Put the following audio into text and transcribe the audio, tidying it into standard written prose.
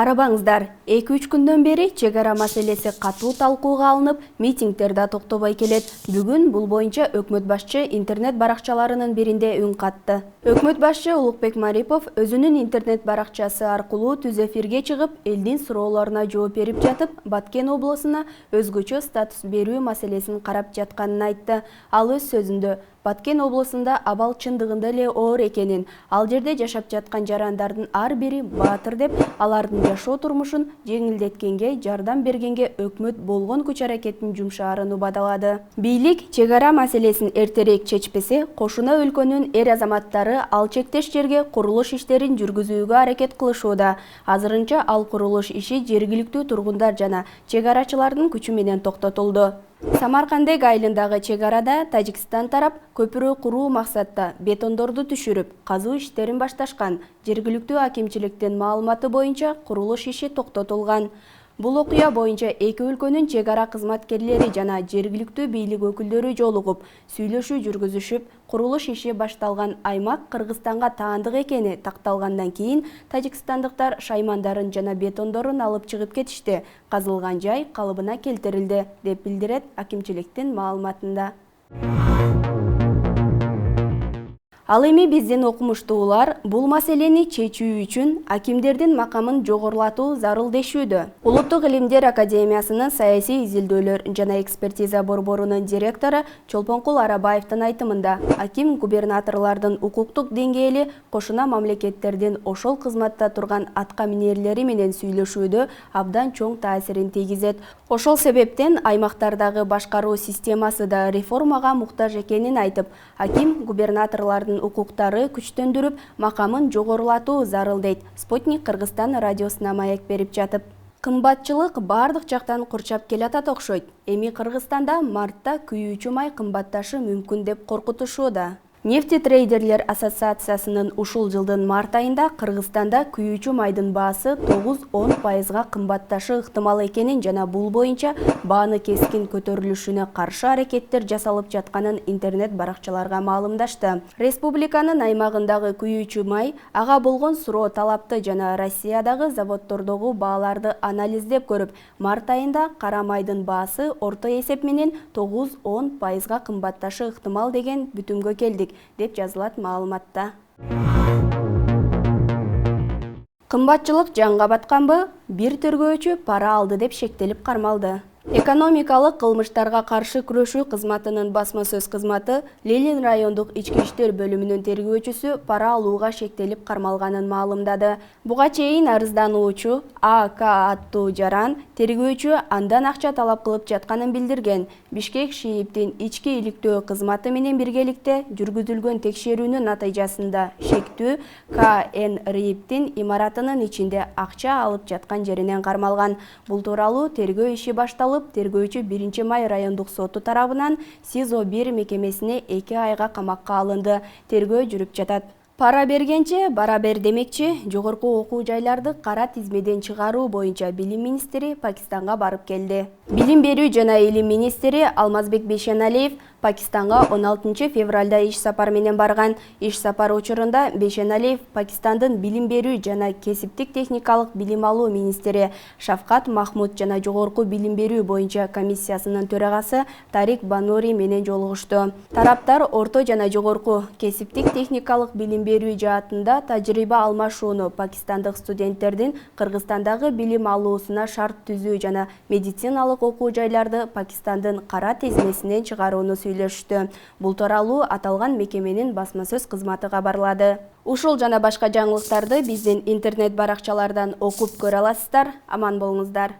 Арабаңыздар, 2-3 күндөн бери чек ара маселеси катуу талкууга алынып, митингдер да токтобой келет. Бүгүн бул боюнча өкмөт башчы интернет баракчаларынын биринде үн катты. Өкмөт башчы Улукбек Марипов өзүнүн интернет баракчасы аркылуу түз эфирге чыгып, элдин суроолоруна жооп берип жатып, Баткен облусуна өзгөчө статус берүү маселесин карап жатканын айтты. Ал өз сөзүндө Баткен облусунда абал чындыгында эле оор экенин, ал жерде жашап жаткан жарандардын ар бири баатыр деп, алардын жашоо турмушун жеңилдеткенге, жардам бергенге өкмөт болгон күч аракеттин жумшаарын убадалады. Бийлик чек ара маселесин эртерээк чечпесе, кошуна өлкөнүн эр азаматтары ал чектеш жерге курулуш иштерин жүргүзүүгө аракет кылышууда. Азырынча ал курулуш иши жергиликтүү тургундар жана чек арачылардын күчү менен токтотулду. Самаркандек айылындагы чек арада Тажикстан тарап көпүрө куруу максатта бетондорду түшүрүп, казуу иштерин башташкан. Жергиликтүү акимчиликтин маалыматы боюнча курулуш иши токтотулган. Бул окуя боюнча эки өлкөнүн чек ара кызматкерлери жана жергиликтүү бийлик өкүлдөрү жолугуп, сүйлөшүү жүргүзүшүп, курулуш иши башталган аймак Кыргызстанга таандык экени такталгандан кийин тажикстандыктар шаймандарын жана бетондорун алып чыгып кетишти. Казылган жай калыбына келтирилди, деп билдирет акимчиликтин маалыматында. Ал эми биздин окумуштуулар бул маселени чечүү үчүн акимдердин макамын жогорулатуу зарыл дешүүдө. Улуттук илимдер академиясынын саясий изилдөөлөр жана экспертиза борборунун директору Чолпонкул Арабаевдин айтымында, аким губернаторлордун укуктук деңгээли кошуна мамлекеттердин ошол кызматта турган атка минерлери менен сүйлөшүүдө абдан чоң таасирин тийгизет. Ошол себептен аймактардагы башкаруу системасы да реформага муктаж экенин айтып, аким губернаторлордун укуктары күчтөндүрүп, макамын жогорулатуу зарыл дейт. Спутник Кыргызстан радиосуна маек берип жатып. Кымбатчылык бардык жактан курчап келатат окшойт. Эми Кыргызстанда мартта күйүүчү май кымбатташы мүмкүн деп коркутушууда. Нефтетрейдерлер ассоциациясынын ушул жылдын март айында Кыргызстанда күйүүчү майдын баасы 9-10% кымбатташы ыктымал экенин жана бул боюнча бааны кескин көтөрүлүшүнө каршы аракеттер жасалып жатканын интернет баракчаларга маалымдашты. Республиканын аймагындагы күйүүчү май ага болгон суроо талапты жана Россиядагы заводдордогу бааларды анализдеп көрүп, март айында кара майдын баасы орто эсеп менен 9-10% кымбатташы ыктымал деген бүтүмгө келдик, деп жазылат маалыматта. Кымбатчылык жанга батканбы? Бир тергөөчү пара алды деп шектелип кармалды. Экономикалык кылмыштарга каршы күрөшүү кызматынын басма сөз кызматы Ленин райондук ички иштер бөлүмүнүн тергөөчүсү пара алууга шектелип кармалганын маалымдады. Буга чейин арыздануучу АК аттуу жаран тергөөчү андан акча талап кылып жатканын билдирген. Бишкек ШИИБдин ички иликтөө кызматы менен биргеликте жүргүзүлгөн текшерүүнүн натыйжасында шектүү КН РИИБдин имаратынын ичинде акча алып жаткан жеринен кармалган. Бул тууралуу тергөө иши башталып, тергөөчү 1-май райондук соту тарабынан СИЗО-1 мекемесине 2 айга камакка алынды. Тергөө жүрүп жатат. Пара бергенче бара бер демекчи, жогорку окуу жайларды кара тизмеден чыгаруу боюнча билим министри Пакистанга барып келди. Билим берүү жана илим министри Алмазбек Бейшеналиев Пакистанга 16 февралда иш сапар менен барган. Иш сапар учурунда Бейшеналиев Пакистандын билим берүү жана кесиптик техникалык билим алуу министри Шавкат Махмуд жана жогорку билим берүү боюнча комиссиясынын төрагасы Тарик Банури менен жолугушту. Тараптар орто жана жогорку кесиптик техникалык билим берүү жаатында тажрыйба алмашууну, пакистандык студенттердин Кыргызстандагы билим алуусуна шарт түзүү жана медициналык окуу жайларды Пакистандын кара тизмесинен чыгарууну сүйлөштү. Бул тууралуу аталган мекеменин басма сөз кызматы кабарлады. Ушул жана башка жаңылыктарды биздин интернет баракчалардан окуп көрө аласыздар. Аман болуңуздар.